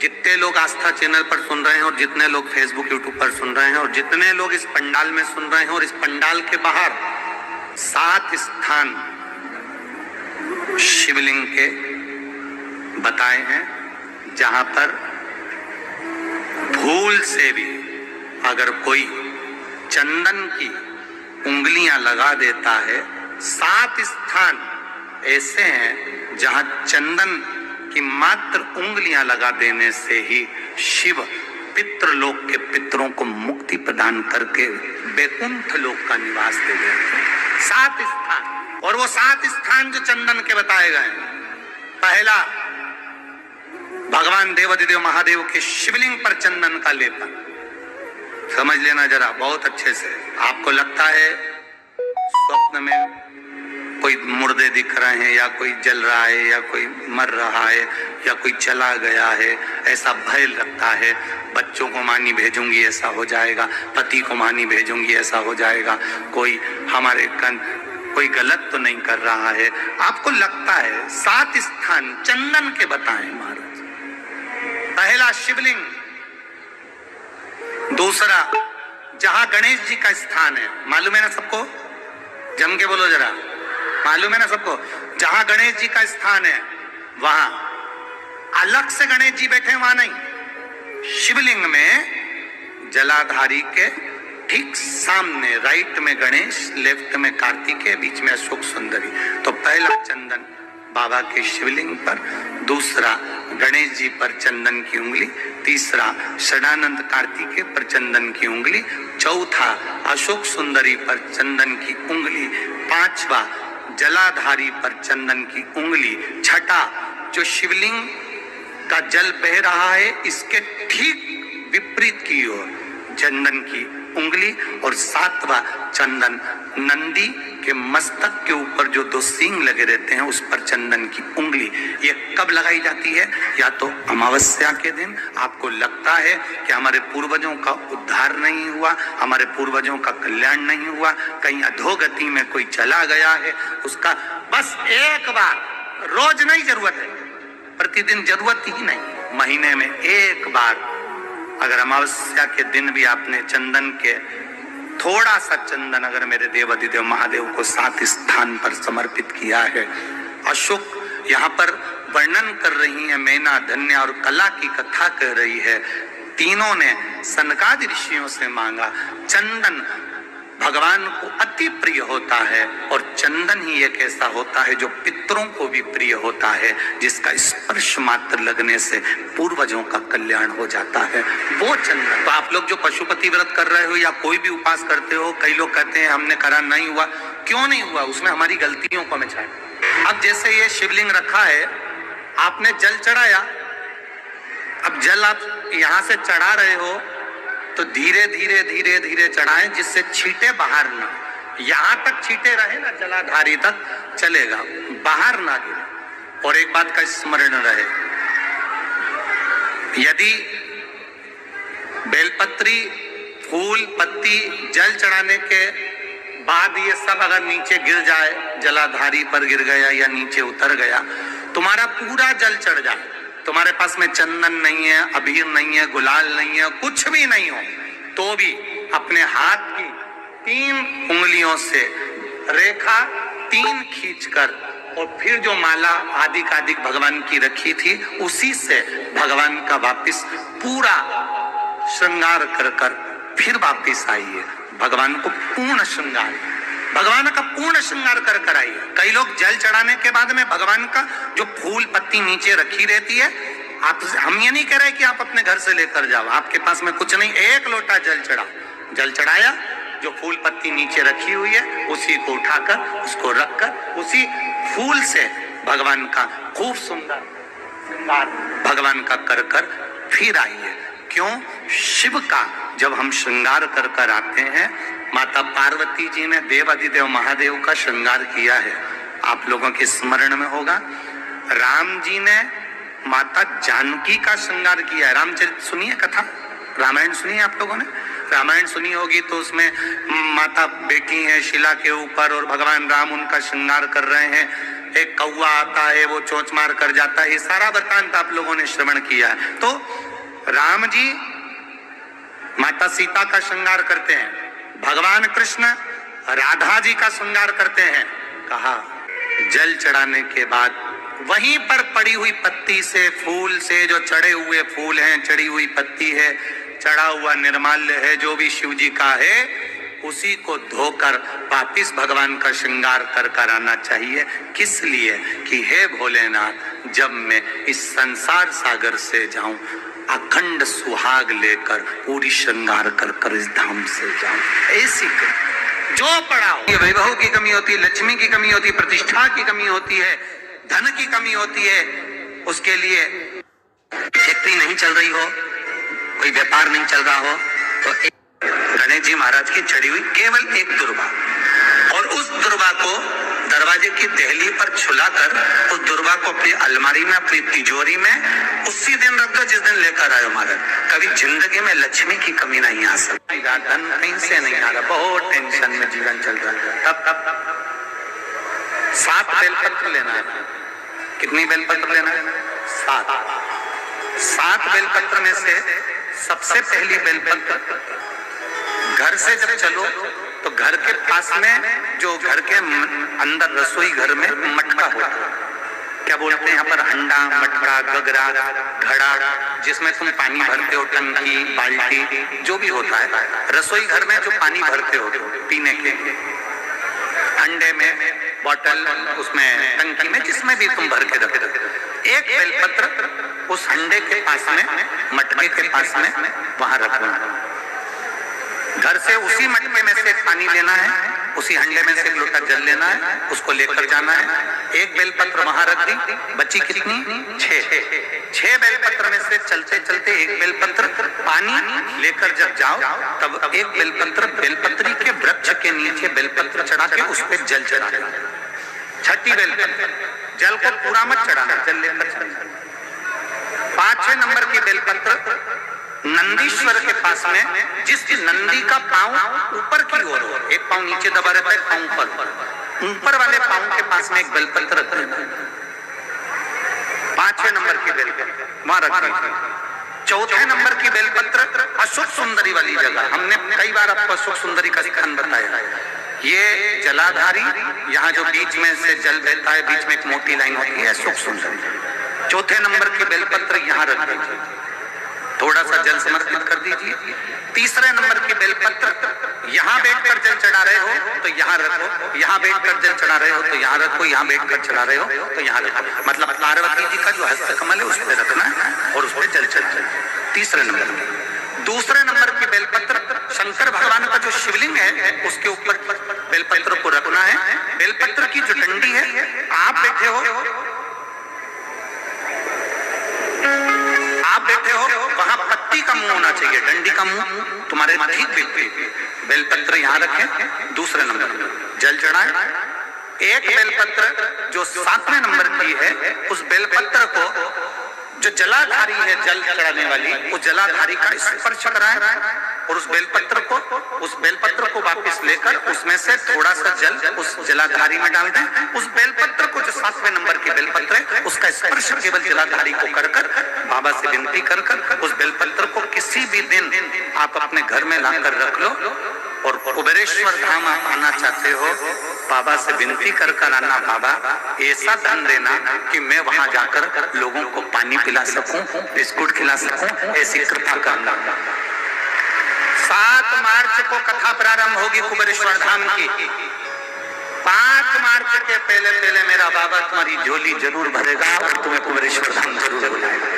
जितने लोग आस्था चैनल पर सुन रहे हैं और जितने लोग फेसबुक यूट्यूब पर सुन रहे हैं और जितने लोग इस पंडाल में सुन रहे हैं और इस पंडाल के बाहर 7 स्थान शिवलिंग के बताए हैं जहां पर भूल से भी अगर कोई चंदन की उंगलियां लगा देता है, 7 स्थान ऐसे हैं जहां चंदन की मात्र उंगलियां लगा देने से ही शिव पितृलोक के पितरों को मुक्ति प्रदान करके वैकुंठ लोक का निवास दे देते हैं। 7 स्थान, और वो 7 स्थान जो चंदन के बताए गए हैं। पहला, भगवान देवाधिदेव महादेव के शिवलिंग पर चंदन का लेपन। समझ लेना जरा बहुत अच्छे से। आपको लगता है स्वप्न में कोई मुर्दे दिख रहे हैं या कोई जल रहा है या कोई मर रहा है या कोई चला गया है, ऐसा भय लगता है। बच्चों को मानी भेजूंगी ऐसा हो जाएगा, पति को मानी भेजूंगी ऐसा हो जाएगा, कोई हमारे कोई गलत तो नहीं कर रहा है, आपको लगता है। 7 स्थान चंदन के बताएं महाराज। पहला शिवलिंग, दूसरा जहां गणेश जी का स्थान है, मालूम है ना सबको, जम के बोलो जरा, मालूम है ना सबको, जहां गणेश जी का स्थान है वहां अलग से गणेश जी बैठे, वहां नहीं। शिवलिंग में जलाधारी के ठीक सामने राइट में गणेश, लेफ्ट में कार्तिकेय, बीच में अशोक सुंदरी। तो पहला चंदन बाबा के शिवलिंग पर, दूसरा गणेश जी पर चंदन की उंगली, तीसरा षडानंद कार्तिकेय पर चंदन की उंगली, चौथा अशोक सुंदरी पर चंदन की उंगली, पांचवा जलाधारी पर चंदन की उंगली, छठा जो शिवलिंग का जल बह रहा है इसके ठीक विपरीत की ओर चंदन की उंगली, और 7वां चंदन नंदी के मस्तक के ऊपर जो 2 सींग लगे रहते हैं उस पर चंदन की उंगली। ये कब लगाई जाती है? या तो अमावस्या के दिन। आपको लगता है कि हमारे पूर्वजों का उद्धार नहीं हुआ, हमारे पूर्वजों का कल्याण नहीं हुआ, कहीं अधोगति में कोई चला गया है, उसका बस एक बार, रोज नहीं जरूरत है, प्रतिदिन जरूरत ही नहीं, महीने में एक बार अगर अमावस्या के दिन भी आपने चंदन के थोड़ा सा चंदन अगर मेरे देवाधिदेव महादेव को 7 स्थान पर समर्पित किया है। अशोक यहाँ पर वर्णन कर रही है, मैना, धन्य और कला की कथा कह रही है। तीनों ने सनकादि ऋषियों से मांगा। चंदन भगवान को अति प्रिय होता है और चंदन ही एक ऐसा होता है जो पितरों को भी प्रिय होता है, जिसका स्पर्श मात्र लगने से पूर्वजों का कल्याण हो जाता है, वो चंदन। तो आप लोग जो पशुपति व्रत कर रहे हो या कोई भी उपास करते हो, कई लोग कहते हैं हमने करा नहीं हुआ। क्यों नहीं हुआ? उसमें हमारी गलतियों को हमें चाहिए। अब जैसे ये शिवलिंग रखा है, आपने जल चढ़ाया, अब जल आप यहाँ से चढ़ा रहे हो तो धीरे धीरे धीरे धीरे चढ़ाएं जिससे छींटे बाहर ना, यहां तक छींटे रहे ना, जलाधारी तक चलेगा, बाहर ना गिरे। और एक बात का स्मरण रहे, यदि बेलपत्री, फूल, पत्ती जल चढ़ाने के बाद ये सब अगर नीचे गिर जाए, जलाधारी पर गिर गया या नीचे उतर गया, तुम्हारा पूरा जल चढ़ जाए, तुम्हारे पास में चंदन नहीं है, अबीर नहीं है, गुलाल नहीं है, कुछ भी नहीं हो, तो भी अपने हाथ की 3 उंगलियों से रेखा 3 खींचकर और फिर जो माला आदिक भगवान की रखी थी उसी से भगवान का वापिस पूरा श्रृंगार कर फिर वापिस आइए। भगवान को पूर्ण श्रृंगार, भगवान का पूर्ण श्रृंगार कर कर आइए। कई लोग जल चढ़ाने के बाद में भगवान का जो फूल पत्ती नीचे रखी रहती है, आप, हम ये नहीं कह रहे कि आप अपने घर से लेकर जाओ, आपके पास में कुछ नहीं, 1 लोटा जल चढ़ाओ, जल चढ़ाया, जो फूल पत्ती नीचे रखी हुई है उसी को उठाकर उसको रखकर उसी फूल से भगवान का खूब सुंदर श्रृंगार भगवान का कर कर फिर आइए। क्यों? शिव का जब हम श्रृंगार कर कर आते हैं, माता पार्वती जी ने देवाधिदेव महादेव का श्रृंगार किया है, आप लोगों के स्मरण में होगा। राम जी ने माता जानकी का श्रृंगार किया है। रामचरित सुनिए कथा, रामायण सुनिए, आप लोगों ने रामायण सुनी होगी, तो उसमें माता बैठी है शिला के ऊपर और भगवान राम उनका श्रृंगार कर रहे हैं। एक कौवा आता है, वो चोंच मार कर जाता है, ये सारा वृत्तांत आप लोगों ने श्रवण किया। तो राम जी माता सीता का श्रृंगार करते हैं, भगवान कृष्ण राधा जी का श्रृंगार करते हैं। कहा जल चढ़ाने के बाद वहीं पर पड़ी हुई पत्ती से, फूल से, जो चढ़े हुए फूल हैं, चढ़ी हुई पत्ती है, चढ़ा हुआ निर्माल्य है, जो भी शिव जी का है, उसी को धोकर वापिस भगवान का श्रृंगार कर कर आना चाहिए। किस लिए? कि हे भोलेनाथ, जब मैं इस संसार सागर से जाऊं, अखंड सुहाग लेकर पूरी श्रृंगार कर कर इस धाम से जाऊं। ऐसी जो पड़ा हो, ये वैभव की कमी होती है, लक्ष्मी की कमी होती है, प्रतिष्ठा की कमी होती है, धन की कमी होती है, उसके लिए फैक्ट्री नहीं चल रही हो, कोई व्यापार नहीं चल रहा हो, तो गणेश जी महाराज की चढ़ी हुई केवल एक दुर्वा, और उस दुर्वा को दरवाजे की देहली पर छुलाकर उस दुर्वा को अपनी अलमारी में, अपनी तिजोरी में उसी दिन रख दो जिस दिन लेकर आयो महाराज। कभी जिंदगी में लक्ष्मी की कमी नहीं आ सकती। धन कहीं से नहीं आ रहा, बहुत टेंशन में जीवन चल रहा है। तब 7 बेलपत्र लेना है। कितनी बेलपत्र लेना है? 7 बेलपत्र में से सबसे पहली बेलपत्र, घर से जब चलो तो घर के पास में, जो घर के अंदर रसोई घर में मटका होता है, क्या बोलते हैं यहाँ पर, हंडा, मटका, गगरा, घड़ा, जिसमें तुम पानी भरते हो, टंकी, बाल्टी, जो भी होता है रसोई घर में जो पानी भरते हो पीने के, हंडे में, बॉटल, उसमें टंकी में, जिसमें भी तुम भर के रखते हो, एक बेलपत्र उस हंडे के पास में, मटके के पास में वहां रखना। घर से उसी मटके में से पानी लेना है, उसी हंडे में से एक लोटा जल लेना है, उसको लेकर जाना है। एक बेलपत्र वहां रख दी, बची कितनी? 6 बेलपत्र में से चलते चलते एक बेलपत्र पानी लेकर जब जाओ, तब एक बेलपत्र बेलपत्री के वृक्ष के नीचे बेलपत्र चढ़ा के उस पर जल चढ़ाना। 6ठी बेलपत्र, जल को पूरा मत चढ़ाना, जल लेकर चढ़ाना। 5वें नंबर की बेलपत्र नंदीश्वर के पास में, जिस नंदी का पांव ऊपर की ओर हो, एक पांव नीचे दबा रहता है, पांव पर, ऊपर वाले पांव के पास में एक बेलपत्र रख देना। 5वें नंबर की बेलपत्र वहां रख देना। 4थे नंबर की बेलपत्र अशोक सुंदरी वाली जगह, हमने कई बार आपको अशोक सुंदरी का स्थान बताया। ये जलाधारी, यहाँ जो बीच में से जल बहता है, बीच में एक मोटी लाइन होती है, अशोक सुंदरी। 4थे नंबर की बेलपत्र यहाँ रख दीजिए, थोड़ा सा जल समर्पित कर दीजिए। 3रे नंबर की बेलपत्र, यहाँ बैठकर जल चढ़ा रहे हो तो यहाँ रखो, यहाँ बैठकर जल चढ़ा रहे हो तो यहाँ रखो, यहाँ बैठकर चढ़ा रहे हो तो यहाँ रखो। मतलब पार्वती जी का जो हस्तकमल है उस पर रखना है और उस पर जल चढ़ाना। 3रे नंबर की। 2रे नंबर की बेलपत्र शंकर भगवान का जो शिवलिंग है उसके ऊपर बेलपत्र को रखना है। बेलपत्र की जो डंडी है, आप बैठे हो वहां पत्ती का मुंह होना चाहिए, डंडी का मुंह तुम्हारे ठीक बिल्कुल। बेलपत्र यहाँ रखें। 2रे नंबर जल चढ़ाएं। एक बेलपत्र जो 7वें नंबर की है, उस बेलपत्र को जो जलाधारी है, जल चढ़ाने वाली, उस जलाधारी का स्पर्श कराएं और उस बेलपत्र को वापस लेकर उसमें से थोड़ा सा जल उस जलाधारी में डाल दें। उस बेलपत्र को, जो 7वें नंबर की बेलपत्र है, उसका स्पर्श केवल जलाधारी को कर कर बाबा से विनती कर कर उस बेलपत्र को किसी भी दिन आप अपने घर में लाकर रख लो। और कुबेरेश्वर धाम आप आना चाहते हो, बाबा से विनती कर कर आना, बाबा ऐसा धन देना कि मैं वहां जाकर लोगों को पानी पिला सकूं, बिस्कुट खिला सकूं, ऐसी कृपा करना। 7 मार्च को कथा प्रारंभ होगी कुबेरेश्वर धाम की। 5 मार्च के पहले मेरा बाबा तुम्हारी झोली जरूर भरेगा और तुम्हें कुबेरेश्वर धाम जरूर बुलाएगा।